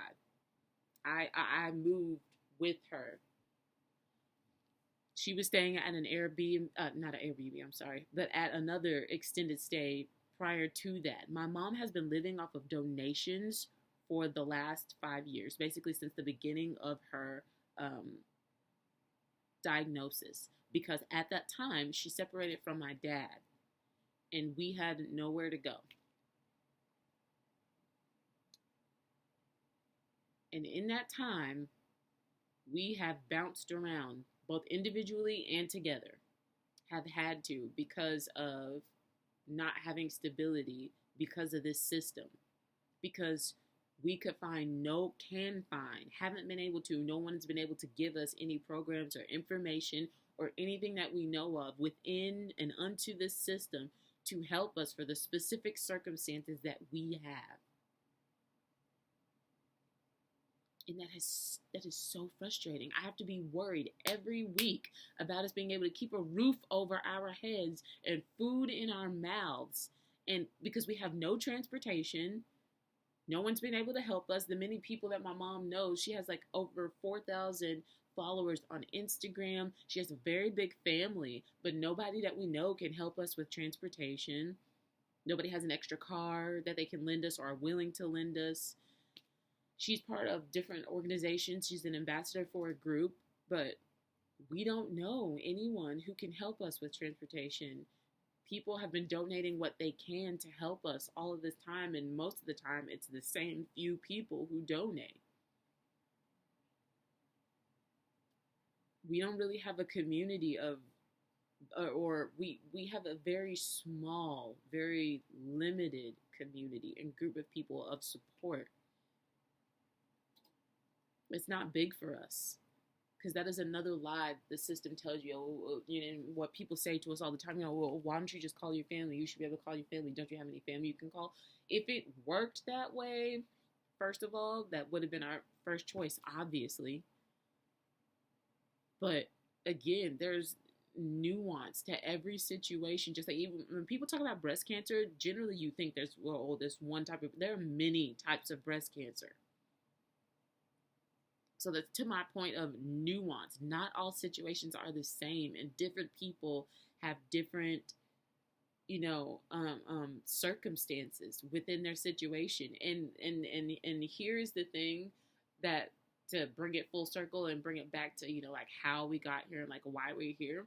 I moved with her. She was staying at an Airbnb, not an Airbnb, I'm sorry, but at another extended stay prior to that. My mom has been living off of donations for the last 5 years, basically since the beginning of her diagnosis. Because at that time, she separated from my dad, and we had nowhere to go. And in that time, we have bounced around, both individually and together, have had to because of not having stability because of this system. Because we could haven't been able to, no one's been able to give us any programs or information or anything that we know of within and unto this system to help us for the specific circumstances that we have. And that is so frustrating. I have to be worried every week about us being able to keep a roof over our heads and food in our mouths. And because we have no transportation, no one's been able to help us. The many people that my mom knows, she has like over 4,000 followers on Instagram. She has a very big family, but nobody that we know can help us with transportation. Nobody has an extra car that they can lend us or are willing to lend us. She's part of different organizations. She's an ambassador for a group, but we don't know anyone who can help us with transportation. People have been donating what they can to help us all of this time, and most of the time it's the same few people who donate. We don't really have a community of, or we have a very small, very limited community and group of people of support. It's not big for us, because that is another lie the system tells you. You know, what people say to us all the time. You know, well, why don't you just call your family? You should be able to call your family. Don't you have any family you can call? If it worked that way, first of all, that would have been our first choice, obviously. But again, there's nuance to every situation. Just like even when people talk about breast cancer, generally you think there's this one type of. There are many types of breast cancer. So that's to my point of nuance. Not all situations are the same, and different people have different, circumstances within their situation. And here's the thing, that to bring it full circle and bring it back to like how we got here and like why we're here.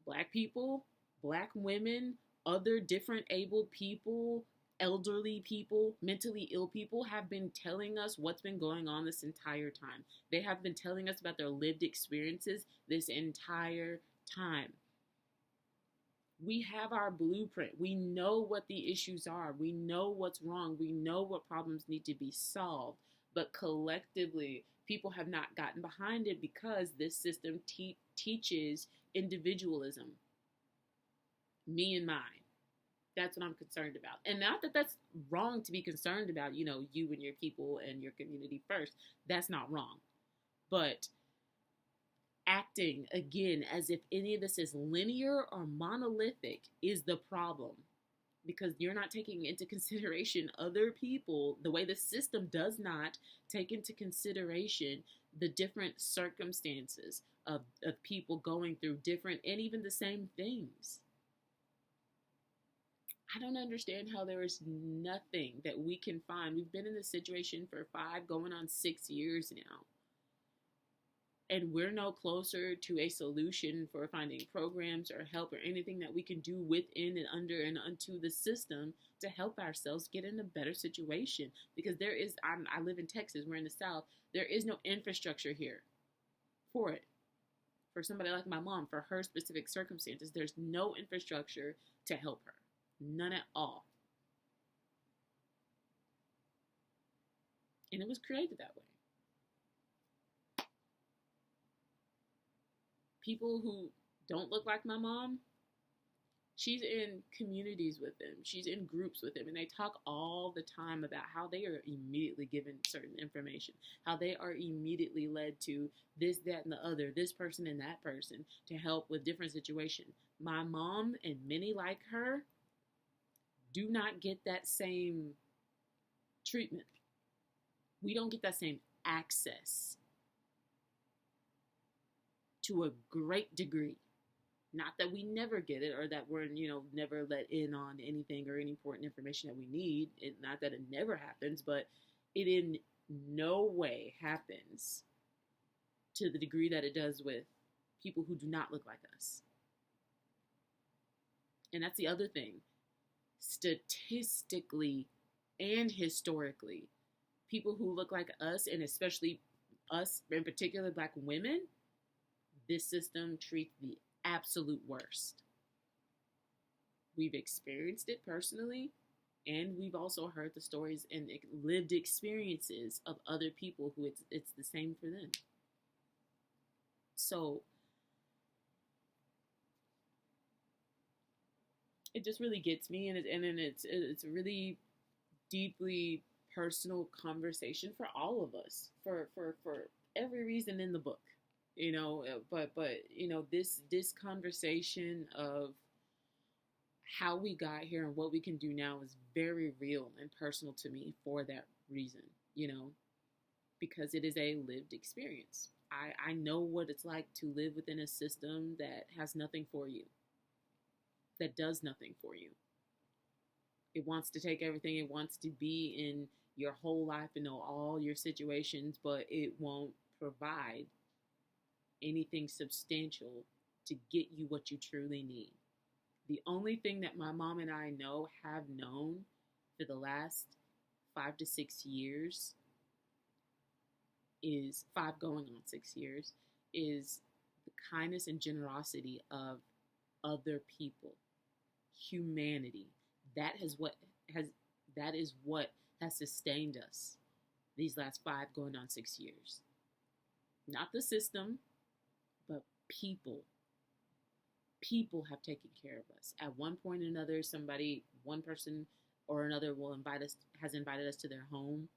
Black people, Black women, other different abled people, elderly people, mentally ill people have been telling us what's been going on this entire time. They have been telling us about their lived experiences this entire time. We have our blueprint. We know what the issues are. We know what's wrong. We know what problems need to be solved. But collectively, people have not gotten behind it because this system teaches individualism. Me and mine. That's what I'm concerned about. And not that that's wrong to be concerned about, you and your people and your community first. That's not wrong. But acting, again, as if any of this is linear or monolithic is the problem. Because you're not taking into consideration other people, the way the system does not take into consideration the different circumstances of people going through different and even the same things. I don't understand how there is nothing that we can find. We've been in this situation for 5, going on 6 years now. And we're no closer to a solution for finding programs or help or anything that we can do within and under and unto the system to help ourselves get in a better situation. Because I live in Texas, we're in the South, there is no infrastructure here for it. For somebody like my mom, for her specific circumstances, there's no infrastructure to help her. None at all. And it was created that way. People who don't look like my mom She's in communities with them. She's in groups with them. And they talk all the time about how they are immediately given certain information, how they are immediately led to this, that, and the other, this person and that person to help with different situations. My mom and many like her do not get that same treatment. We don't get that same access to a great degree. Not that we never get it or that we're, never let in on anything or any important information that we need. Not that it never happens, but it in no way happens to the degree that it does with people who do not look like us. And that's the other thing. Statistically and historically, people who look like us, and especially us in particular, Black women, this system treats the absolute worst. We've experienced it personally, and we've also heard the stories and lived experiences of other people who it's the same for them. So it just really gets me, and it's a really deeply personal conversation for all of us, for every reason in the book. But this conversation of how we got here and what we can do now is very real and personal to me for that reason, because it is a lived experience. I know what it's like to live within a system that has nothing for you, that does nothing for you. It wants to take everything. It wants to be in your whole life and know all your situations, but it won't provide anything substantial to get you what you truly need. The only thing that my mom and I have known for the last 5 to 6 years is 5 going on 6 years is the kindness and generosity of other people, humanity. That is what has sustained us these last 5 going on 6 years. Not the system, but people. People have taken care of us. At one point or another, one person or another has invited us to their home.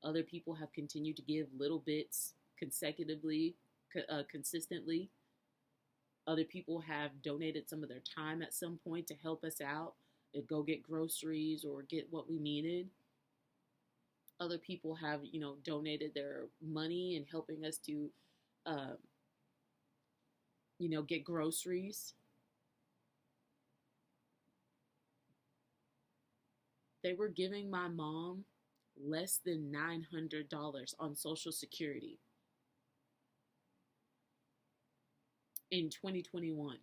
Other people have continued to give little bits consistently. Other people have donated some of their time at some point to help us out, to go get groceries or get what we needed. Other people have, donated their money and helping us to, get groceries. They were giving my mom less than $900 on Social Security in 2021.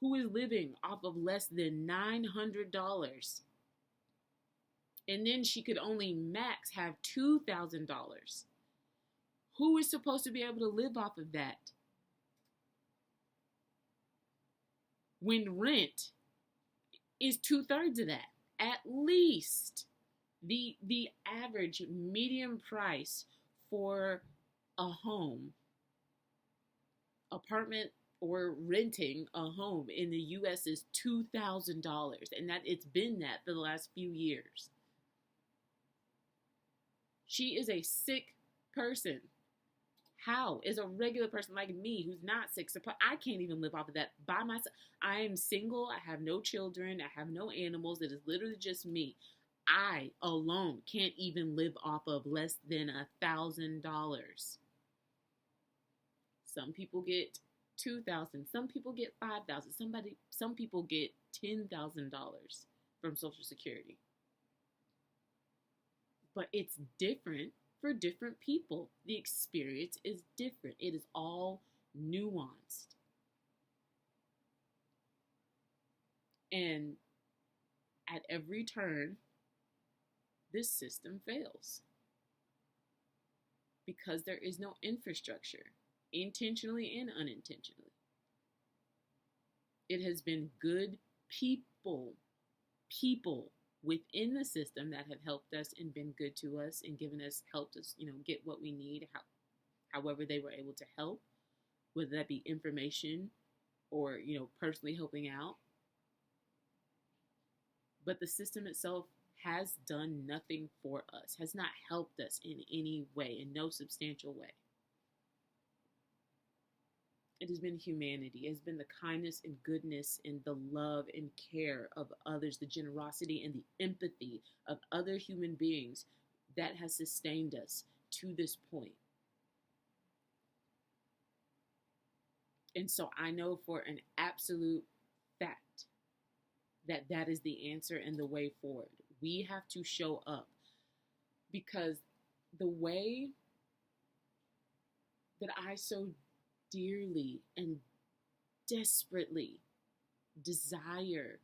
Who is living off of less than $900? And then she could only max have $2,000. Who is supposed to be able to live off of that? When rent is 2/3 of that, at least. The average median price for a home, apartment, or renting a home in the U.S. is $2,000, and that it's been that for the last few years. She is a sick person. How is a regular person like me who's not sick? I can't even live off of that by myself. I am single. I have no children. I have no animals. It is literally just me. I alone can't even live off of less than $1,000. Some people get $2,000. Some people get $5,000. Some people get $10,000 from Social Security. But it's different for different people. The experience is different. It is all nuanced. And at every turn, this system fails. Because there is no infrastructure, intentionally and unintentionally. It has been good people within the system that have helped us and been good to us and helped us, get what we need, however they were able to help, whether that be information or, personally helping out. But the system itself has done nothing for us, has not helped us in any way, in no substantial way. It has been humanity. It has been the kindness and goodness and the love and care of others, the generosity and the empathy of other human beings that has sustained us to this point. And so I know for an absolute fact that that is the answer and the way forward. We have to show up, because the way that I so dearly and desperately desire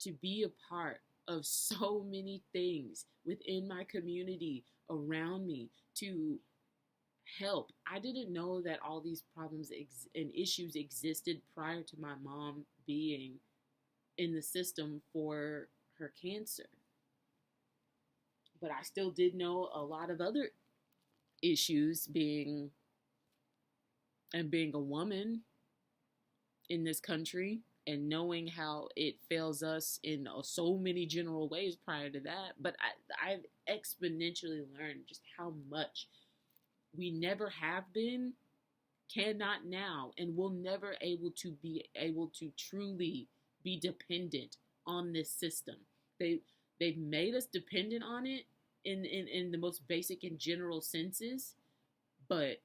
to be a part of so many things within my community, around me, to help. I didn't know that all these problems and issues existed prior to my mom being in the system for her cancer. But I still did know a lot of other issues, being a woman in this country, and knowing how it fails us in so many general ways prior to that. But I've exponentially learned just how much we never have been, cannot now, and will never be able to truly be dependent on this system. They've made us dependent on it in the most basic and general senses, but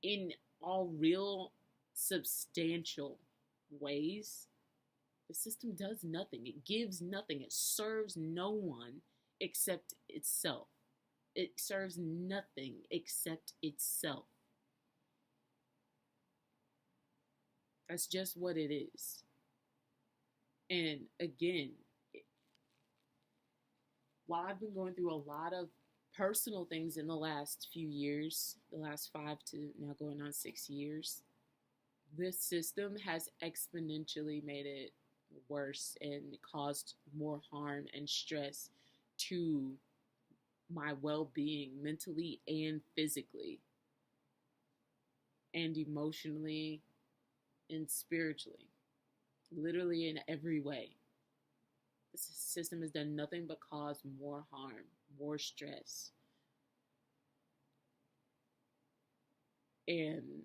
in all real substantial ways, the system does nothing. It gives nothing. It serves no one except itself. It serves nothing except itself. That's just what it is. And again, while I've been going through a lot of personal things in the last few years, the last 5 to now going on 6 years, this system has exponentially made it worse and caused more harm and stress to my well-being, mentally and physically, and emotionally and spiritually, literally in every way. This system has done nothing but cause more harm, more stress. And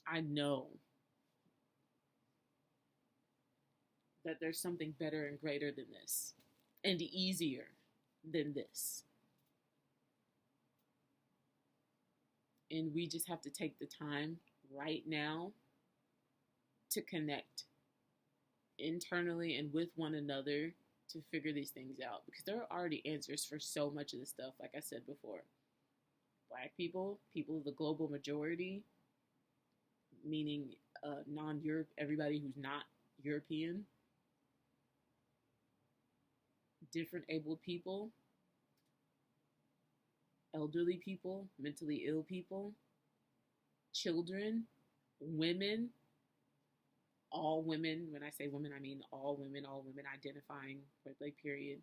I know that there's something better and greater than this, and easier than this. And we just have to take the time right now to connect internally and with one another to figure these things out, because there are already answers for so much of this stuff. Like I said before, Black people of the global majority, meaning non-Europe, everybody who's not European, different abled people, elderly people, mentally ill people, children, women, all women. When I say women, I mean all women identifying, point blank, period.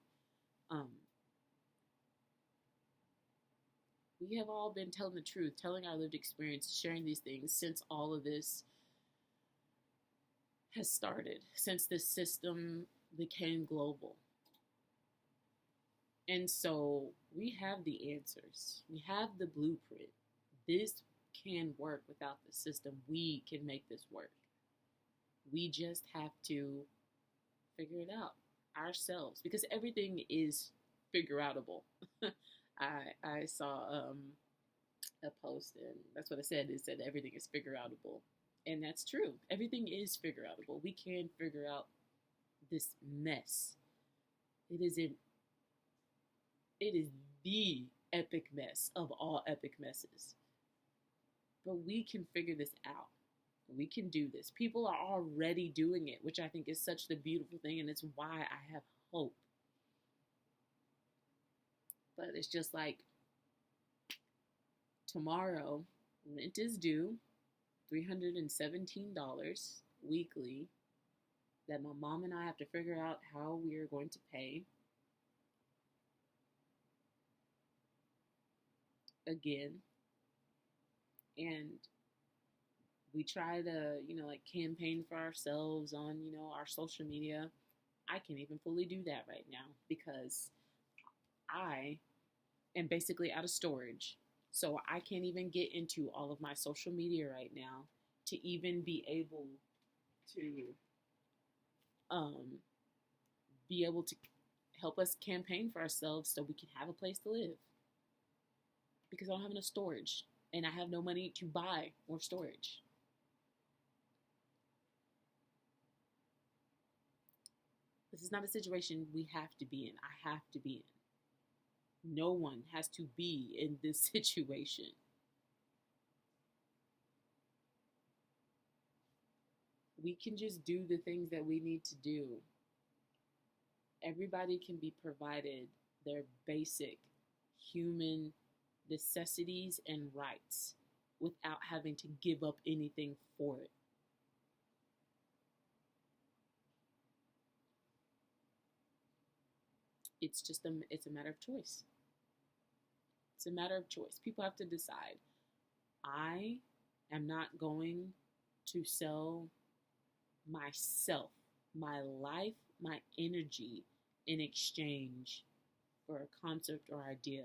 We have all been telling the truth, telling our lived experience, sharing these things since all of this has started, since this system became global. And so we have the answers. We have the blueprint. This can work without the system. We can make this work. We just have to figure it out ourselves, because everything is figure outable. I saw a post, and that's what I said. It said everything is figure outable. And that's true. Everything is figure outable. We can figure out this mess. It is the epic mess of all epic messes. But we can figure this out. We can do this. People are already doing it, which I think is such the beautiful thing, and it's why I have hope. But it's just like tomorrow, rent is due, $317 weekly, that my mom and I have to figure out how we are going to pay. Again. And We try to, like campaign for ourselves on, our social media. I can't even fully do that right now because I am basically out of storage. So I can't even get into all of my social media right now to even to um, be able to help us campaign for ourselves so we can have a place to live. Because I don't have enough storage and I have no money to buy more storage. This is not a situation we have to be in. I have to be in. No one has to be in this situation. We can just do the things that we need to do. Everybody can be provided their basic human necessities and rights without having to give up anything for it. It's a matter of choice. It's a matter of choice. People have to decide. I am not going to sell myself, my life, my energy in exchange for a concept or idea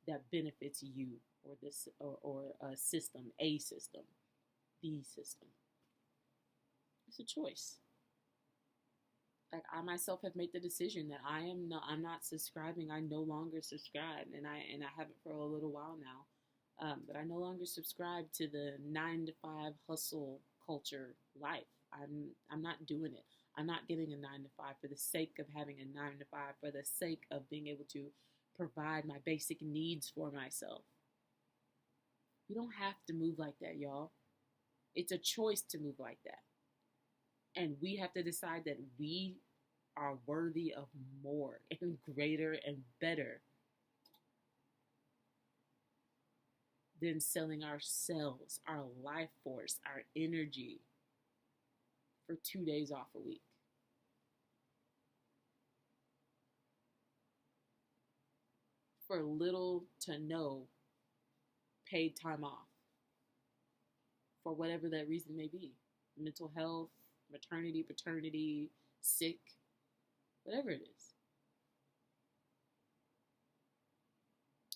that benefits you or this or a system, the system. It's a choice. Like I myself have made the decision that I'm not subscribing. I no longer subscribe, and I haven't for a little while now. But I no longer subscribe to the 9 to 5 hustle culture life. I'm not doing it. I'm not getting a 9 to 5 for the sake of having a 9 to 5, for the sake of being able to provide my basic needs for myself. You don't have to move like that, y'all. It's a choice to move like that. And we have to decide that we are worthy of more and greater and better than selling ourselves, our life force, our energy for 2 days off a week. For little to no paid time off. For whatever that reason may be. Mental health, maternity, paternity, sick, whatever it is.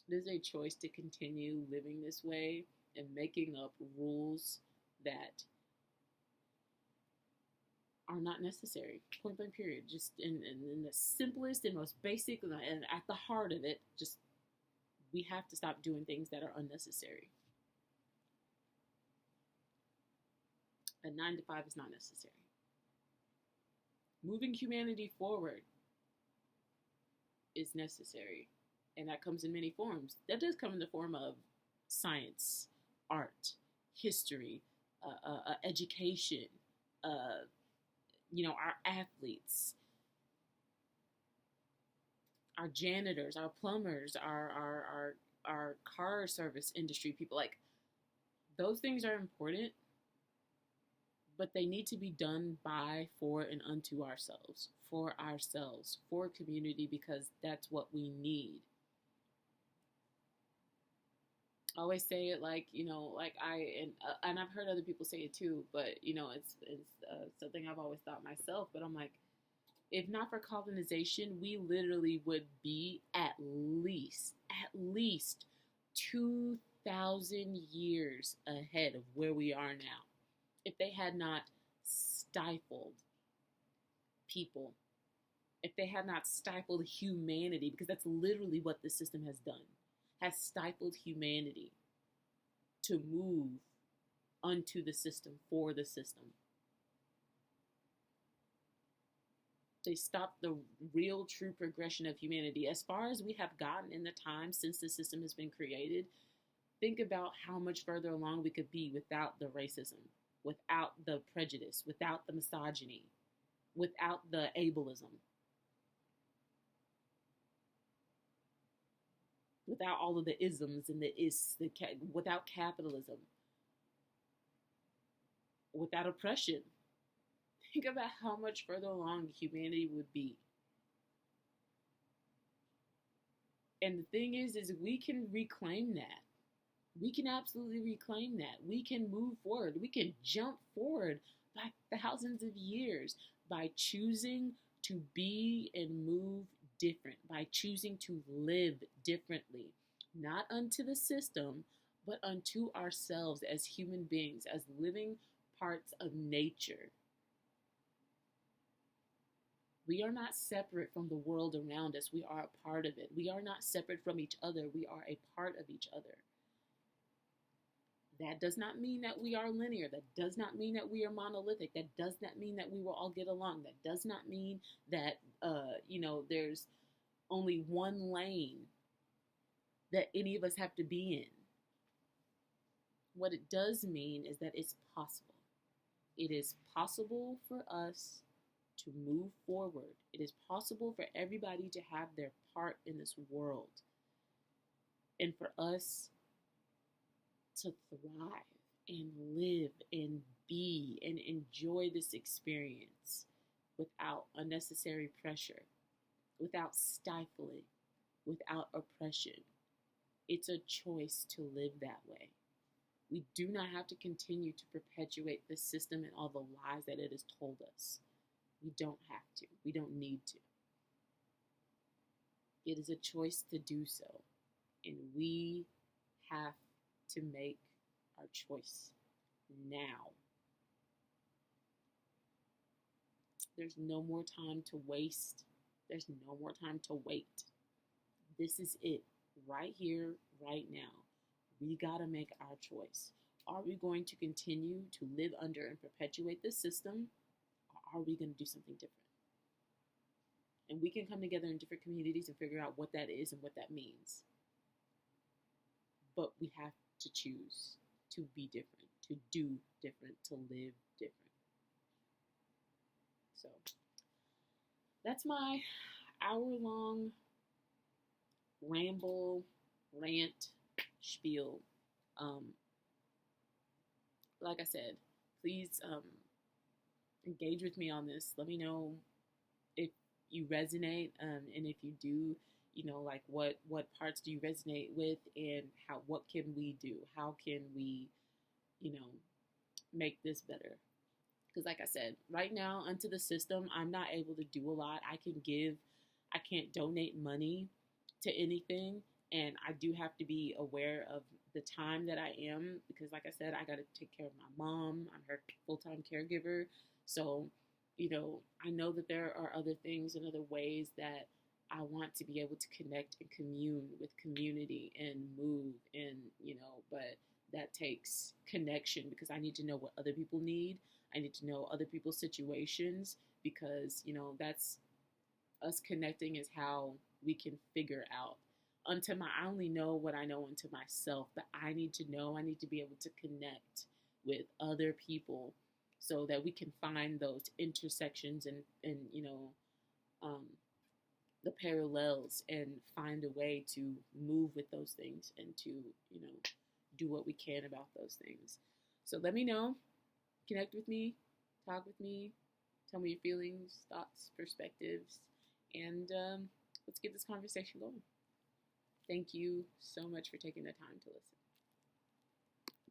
It is a choice to continue living this way and making up rules that are not necessary. Point blank period. Just in the simplest and most basic and at the heart of it, just we have to stop doing things that are unnecessary. A 9 to 5 is not necessary. Moving humanity forward is necessary. And that comes in many forms. That does come in the form of science, art, history, education, our athletes, our janitors, our plumbers, our car service industry people. Like, those things are important, but they need to be done by, for, and unto ourselves, for community, because that's what we need. I always say it like, and I've heard other people say it too, but, it's something I've always thought myself, but I'm like, if not for colonization, we literally would be at least 2,000 years ahead of where we are now. If they had not stifled people, if they had not stifled humanity, because that's literally what the system has done, has stifled humanity to move unto the system, for the system. They stopped the real, true progression of humanity. As far as we have gotten in the time since the system has been created, think about how much further along we could be without the racism, without the prejudice, without the misogyny, without the ableism, without all of the isms and without capitalism, without oppression. Think about how much further along humanity would be. And the thing is we can reclaim that. We can absolutely reclaim that. We can move forward. We can jump forward by thousands of years by choosing to be and move different, by choosing to live differently, not unto the system, but unto ourselves as human beings, as living parts of nature. We are not separate from the world around us. We are a part of it. We are not separate from each other. We are a part of each other. That does not mean that we are linear. That does not mean that we are monolithic. That does not mean that we will all get along. That does not mean that, there's only one lane that any of us have to be in. What it does mean is that it's possible. It is possible for us to move forward. It is possible for everybody to have their part in this world and for us to thrive and live and be and enjoy this experience without unnecessary pressure, without stifling, without oppression. It's a choice to live that way. We do not have to continue to perpetuate the system and all the lies that it has told us. We don't have to. We don't need to. It is a choice to do so. And we have to make our choice now. There's no more time to waste. There's no more time to wait. This is it. Right here, right now. We got to make our choice. Are we going to continue to live under and perpetuate this system? Or are we going to do something different? And we can come together in different communities and figure out what that is and what that means. But we have to choose to be different, to do different, to live different. So that's my hour-long ramble, rant, spiel. Like I said, please engage with me on this. Let me know if you resonate, and if you do, like what parts do you resonate with, and what can we do? How can we, make this better? Because like I said, right now, unto the system, I'm not able to do a lot. I can't donate money to anything. And I do have to be aware of the time that I am, because like I said, I got to take care of my mom. I'm her full-time caregiver. So, I know that there are other things and other ways that I want to be able to connect and commune with community and move and, but that takes connection, because I need to know what other people need. I need to know other people's situations, because, that's us connecting is how we can figure out. I only know what I know unto myself, but I need to be able to connect with other people so that we can find those intersections and um, the parallels, and find a way to move with those things and to, do what we can about those things. So let me know, connect with me, talk with me, tell me your feelings, thoughts, perspectives, and let's get this conversation going. Thank you so much for taking the time to listen.